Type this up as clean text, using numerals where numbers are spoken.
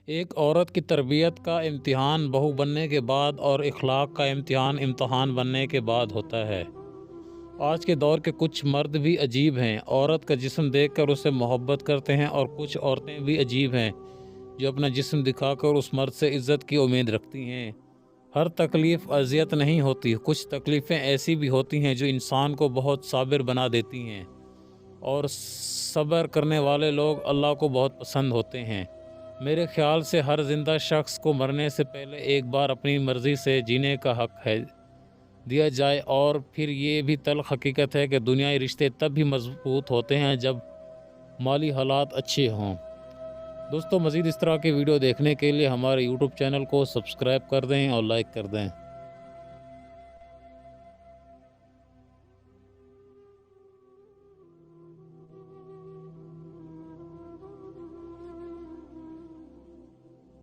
ایک عورت کی تربیت کا امتحان بہو بننے کے بعد اور اخلاق کا امتحان بننے کے بعد ہوتا ہے۔ آج کے دور کے کچھ مرد بھی عجیب ہیں، عورت کا جسم دیکھ کر اسے محبت کرتے ہیں، اور کچھ عورتیں بھی عجیب ہیں جو اپنا جسم دکھا کر اس مرد سے عزت کی امید رکھتی ہیں۔ ہر تکلیف اذیت نہیں ہوتی، کچھ تکلیفیں ایسی بھی ہوتی ہیں جو انسان کو بہت صابر بنا دیتی ہیں، اور صبر کرنے والے لوگ اللہ کو بہت پسند ہوتے ہیں۔ میرے خیال سے ہر زندہ شخص کو مرنے سے پہلے ایک بار اپنی مرضی سے جینے کا حق دیا جائے، اور پھر یہ بھی تلخ حقیقت ہے کہ دنیائی رشتے تب بھی مضبوط ہوتے ہیں جب مالی حالات اچھے ہوں۔ دوستو، مزید اس طرح کے ویڈیو دیکھنے کے لیے ہمارے یوٹیوب چینل کو سبسکرائب کر دیں اور لائک کر دیں۔